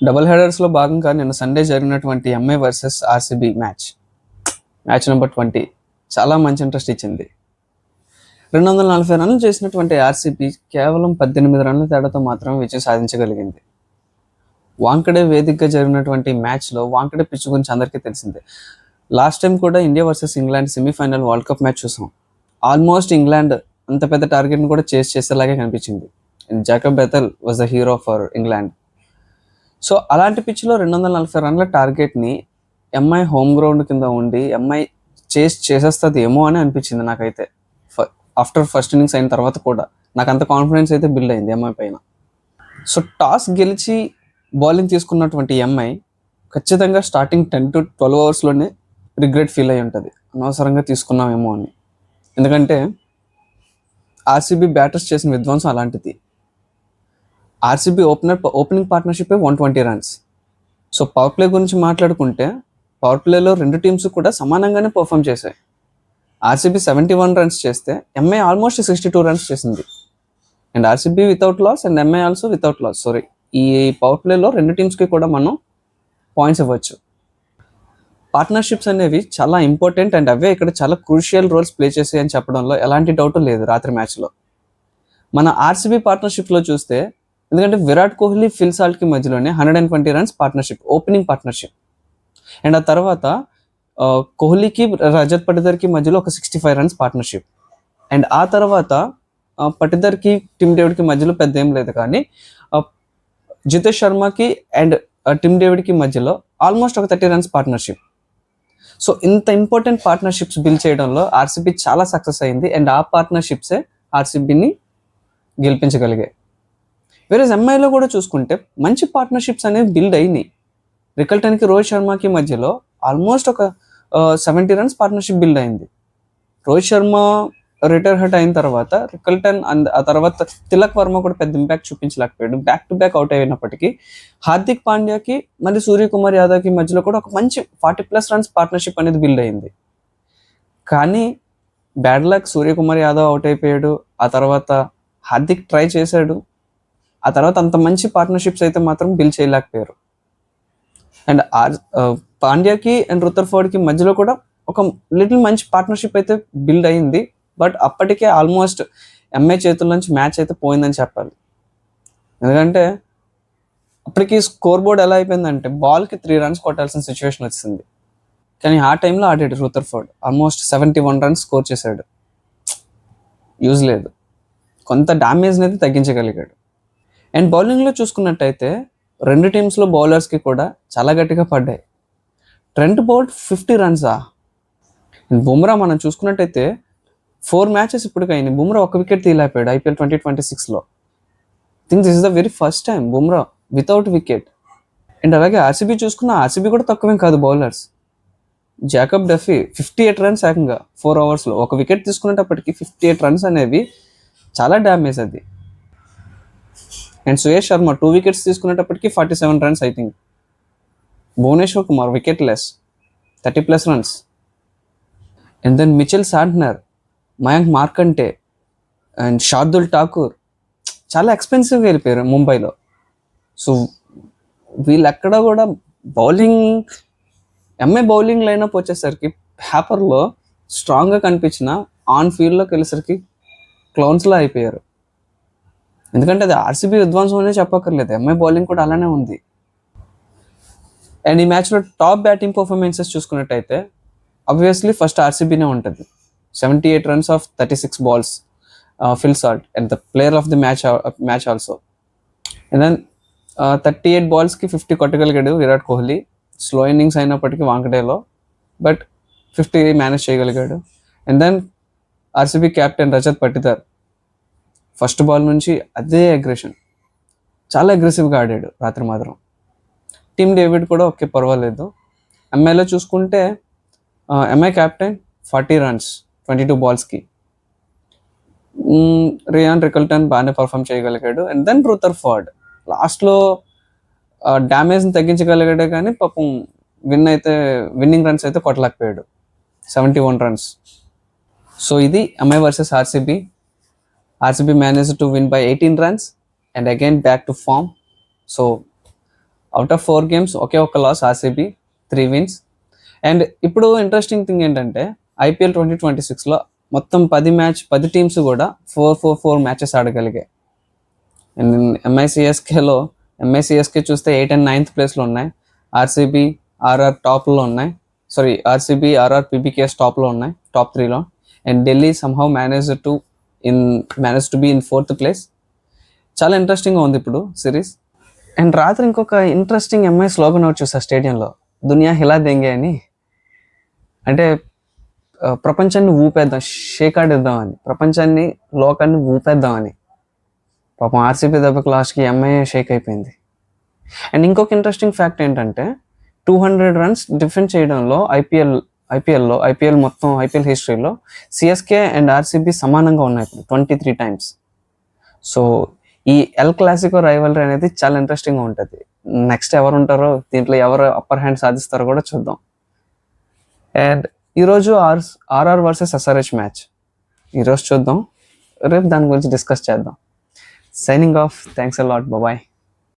Double హెడర్స్లో భాగంగా నిన్న Sunday జరిగినటువంటి MI versus RCB match number 20 చాలా మంచి ఇంట్రెస్ట్ ఇచ్చింది. 240 రన్లు చేసినటువంటి ఆర్సీబీ కేవలం 18 రన్ల తేడాతో మాత్రం విజయం సాధించగలిగింది. వాంకడే వేదికగా జరిగినటువంటి మ్యాచ్లో వాంకడే పిచ్ గురించి అందరికీ తెలిసిందే. లాస్ట్ టైం కూడా India versus England semifinal world cup match చూసాం. ఆల్మోస్ట్ ఇంగ్లాండ్ అంత పెద్ద టార్గెట్ని కూడా చేసేలాగే కనిపించింది. Jacob Bethell was the hero for England. So అలాంటి పిచ్లో 240 రన్ల టార్గెట్ని ఎంఐ హోమ్ గ్రౌండ్ కింద ఉండి ఎంఐ చేసేస్తుంది ఏమో అని అనిపించింది నాకైతే. ఆఫ్టర్ ఫస్ట్ ఇన్నింగ్స్ అయిన తర్వాత కూడా నాకు అంత కాన్ఫిడెన్స్ అయితే బిల్డ్ అయింది ఎంఐ పైన. సో టాస్ గెలిచి బౌలింగ్ తీసుకున్నటువంటి ఎంఐ ఖచ్చితంగా స్టార్టింగ్ 10 to 12 అవర్స్లోనే రిగ్రెట్ ఫీల్ అయి ఉంటుంది, అనవసరంగా తీసుకున్నామేమో అని. ఎందుకంటే ఆర్సీబీ బ్యాటర్స్ చేసిన విధ్వంసం అలాంటిది. RCB opening partnership 120 runs. So power play గురించి మాట్లాడుకుంటే పవర్ ప్లేలో రెండు టీమ్స్ కూడా సమానంగానే పర్ఫామ్ చేశాయి. ఆర్సీబీ 71 రన్స్ చేస్తే ఎంఐ ఆల్మోస్ట్ 62 రన్స్ చేసింది. And RCB without loss and MI also without loss. ఈ పవర్ ప్లేలో రెండు టీమ్స్కి కూడా మనం పాయింట్స్ ఇవ్వచ్చు. పార్ట్నర్షిప్స్ అనేవి చాలా ఇంపార్టెంట్ అండ్ అవే ఇక్కడ చాలా క్రూషియల్ రోల్స్ ప్లే చేసాయి అని చెప్పడంలో ఎలాంటి డౌట్ లేదు. రాత్రి మ్యాచ్లో మన ఆర్సీబీ పార్ట్నర్షిప్లో చూస్తే, ఎందుకంటే విరాట్ కోహ్లీ, ఫిల్ సాల్ట్కి మధ్యలోనే 120 runs partnership, opening partnership. And ఆ తర్వాత కోహ్లీకి, రజత్ పటిదర్కి మధ్యలో ఒక 65 రన్స్ పార్ట్నర్షిప్. అండ్ ఆ తర్వాత పటిదర్కి, టిమ్ డేవిడ్కి మధ్యలో పెద్ద ఏం లేదు, కానీ జితేష్ శర్మకి అండ్ టిమ్ డేవిడ్కి మధ్యలో ఆల్మోస్ట్ ఒక 30 రన్స్ పార్ట్నర్షిప్. సో ఇంత ఇంపార్టెంట్ పార్ట్నర్షిప్స్ బిల్డ్ చేయడంలో ఆర్సీబీ చాలా సక్సెస్ అయింది. అండ్ ఆ పార్ట్నర్షిప్సే ఆర్సీబీని గెలిపించగలిగాయి. వేరే ఎంఐలో కూడా చూసుకుంటే మంచి పార్ట్నర్షిప్స్ అనేవి బిల్డ్ అయినాయి. రికల్టన్కి, రోహిత్ శర్మకి మధ్యలో ఆల్మోస్ట్ ఒక 70 రన్స్ పార్ట్నర్షిప్ బిల్డ్ అయింది. రోహిత్ శర్మ రిటైర్ హట్ అయిన తర్వాత రికల్టన్ ఆ తర్వాత తిలక్ వర్మ కూడా పెద్ద ఇంపాక్ట్ చూపించలేకపోయాడు. బ్యాక్ టు బ్యాక్ అవుట్ అయినప్పటికీ హార్దిక్ పాండ్యాకి మరియు సూర్యకుమార్ యాదవ్కి మధ్యలో కూడా ఒక మంచి 40+ రన్స్ పార్ట్నర్షిప్ అనేది బిల్డ్ అయింది. కానీ bad luck, Suryakumar Yadav out అయిపోయాడు. ఆ తర్వాత హార్దిక్ ట్రై చేశాడు. ఆ తర్వాత అంత మంచి పార్ట్నర్షిప్స్ అయితే మాత్రం బిల్డ్ చేయలేకపోయారు. అండ్ పాండ్యాకి అండ్ రుతర్ఫోర్డ్కి మధ్యలో కూడా ఒక లిటిల్ మంచి పార్ట్నర్షిప్ అయితే బిల్డ్ అయింది. బట్ అప్పటికే ఆల్మోస్ట్ ఎంఐ చేతుల నుంచి మ్యాచ్ అయితే పోయిందని చెప్పాలి. ఎందుకంటే అప్పటికి స్కోర్ బోర్డ్ ఎలా అయిపోయిందంటే బాల్కి 3 రన్స్ కొట్టాల్సిన సిచ్యువేషన్ వచ్చింది. కానీ ఆ టైంలో ఆడాడు రుతర్ఫోర్డ్, ఆల్మోస్ట్ 71 రన్స్ స్కోర్ చేశాడు. యూజ్ లేదు, కొంత డ్యామేజ్ని అయితే తగ్గించగలిగాడు. అండ్ బౌలింగ్లో చూసుకున్నట్టయితే రెండు టీమ్స్లో బౌలర్స్కి కూడా చాలా గట్టిగా పడ్డాయి. ట్రెంట్ బౌల్ట్ 50 రన్సా. అండ్ బుమ్రా మనం చూసుకున్నట్టయితే 4 మ్యాచెస్ ఇప్పటికైంది, బుమ్రా ఒక వికెట్ తీయలేకపోయాడు IPL 2026లో. Think this is the very first time Bumrah without wicket. And అలాగే ఆర్సీబీ చూసుకున్న, ఆర్సీబీ కూడా తక్కువేం కాదు బౌలర్స్. జాకబ్ డఫీ 58 రన్స్ ఏకంగా 4 ఓవర్స్లో, ఒక వికెట్ తీసుకునేటప్పటికి 58 రన్స్ అనేవి చాలా డ్యామేజ్ అది. అండ్ సుయేష్ శర్మ 2 వికెట్స్ తీసుకునేటప్పటికి 47 runs I think. Bhuvneshwar Kumar wicketless, 30+ runs. And then Mitchell Santner, Mayank Markande and Shardul Thakur చాలా ఎక్స్పెన్సివ్గా వెళ్ళిపోయారు ముంబైలో. సో వీళ్ళెక్కడ కూడా ఎంఐ బౌలింగ్ లైనప్ వచ్చేసరికి పేపర్లో స్ట్రాంగ్గా కనిపించిన ఆన్ ఫీల్డ్లోకి వెళ్ళేసరికి క్లౌన్స్లా అయిపోయారు. ఎందుకంటే అది ఆర్సీబీ విధ్వంసం అనే చెప్పక్కర్లేదు, ఎంఐ బౌలింగ్ కూడా అలానే ఉంది. అండ్ ఈ మ్యాచ్లో టాప్ బ్యాటింగ్ పర్ఫార్మెన్సెస్ చూసుకున్నట్టయితే ఆబ్వియస్లీ ఫస్ట్ ఆర్సీబీనే ఉంటుంది. 78 runs of 36 balls, Phil Salt, and the player of the match also. And then 38 balls-కి 50 కొట్టగలిగాడు విరాట్ కోహ్లీ. స్లో ఇన్నింగ్స్ అయినప్పటికీ వాంకడేలో, బట్ 50 మేనేజ్ చేయగలిగాడు. And then RCB captain Rajat Patidar first ball నుంచి అదే అగ్రెషన్, చాలా అగ్రెసివ్గా ఆడాడు రాత్రి మాత్రం. టిమ్ డేవిడ్ కూడా ఓకే పర్వాలేదు. ఎంఐలో చూసుకుంటే ఎంఐ క్యాప్టెన్ 40 runs 22 balls-కి. రియాన్ రికల్టన్ బాగానే పర్ఫామ్ చేయగలిగాడు. అండ్ దెన్ రుతర్ఫోర్డ్ లాస్ట్లో డ్యామేజ్ని తగ్గించగలిగాడే కానీ పాపం విన్నింగ్ రన్స్ అయితే కొట్టలేకపోయాడు, 71 రన్స్. సో ఇది MI versus RCB. RCB managed to win by 18 runs and again back to form. So out of 4 games ఒకే ఒక్క లాస్ ఆర్సీబీ, 3 విన్స్. అండ్ ఇప్పుడు ఇంట్రెస్టింగ్ థింగ్ ఏంటంటే ఐపీఎల్ 2026లో మొత్తం 10 టీమ్స్ కూడా 4 మ్యాచెస్ ఆడగలిగాయి. అండ్ ఎంఐసిఎస్కే చూస్తే 8 అండ్ 9th ప్లేస్లో ఉన్నాయి. ఆర్సీబీ, ఆర్ఆర్ టాప్లో ఉన్నాయి. ఆర్సీబీ, ఆర్ఆర్, పీబీకేఎస్ టాప్లో ఉన్నాయి, టాప్ 3లో. And Delhi somehow manage to be in 4th place. చాలా ఇంట్రెస్టింగ్గా ఉంది ఇప్పుడు సిరీస్. అండ్ రాత్రి ఇంకొక ఇంట్రెస్టింగ్ ఎంఐ స్లోగన్ అవుట్ చూసా స్టేడియంలో, దునియా హిలా దెంగే అని. అంటే ప్రపంచాన్ని ఊపేద్దాం, షేక్ ఆడిద్దామని, ప్రపంచాన్ని, లోకాన్ని ఊపేద్దామని. పాపం ఆర్సీబీ దెబ్బకి లాస్ట్కి ఎంఐ షేక్ అయిపోయింది. అండ్ ఇంకొక ఇంట్రెస్టింగ్ ఫ్యాక్ట్ ఏంటంటే 200 రన్స్ డిఫెండ్ చేయడంలో ఐపీఎల్ మొత్తం ఐపీఎల్ హిస్టరీలో సిఎస్కే అండ్ ఆర్సీబీ సమానంగా ఉన్నాయి ఇప్పుడు 23 times. సో ఈ ఎల్ క్లాసికో రైవల్రీ అనేది చాలా ఇంట్రెస్టింగ్గా ఉంటుంది. నెక్స్ట్ ఎవరు ఉంటారో, దీంట్లో ఎవరు అప్పర్ హ్యాండ్ సాధిస్తారో కూడా చూద్దాం. అండ్ ఈరోజు ఆర్ఆర్ వర్సెస్ ఎస్ఆర్హెచ్ మ్యాచ్ ఈరోజు చూద్దాం, రేపు దాని గురించి డిస్కస్ చేద్దాం. Signing off, thanks a lot, bye.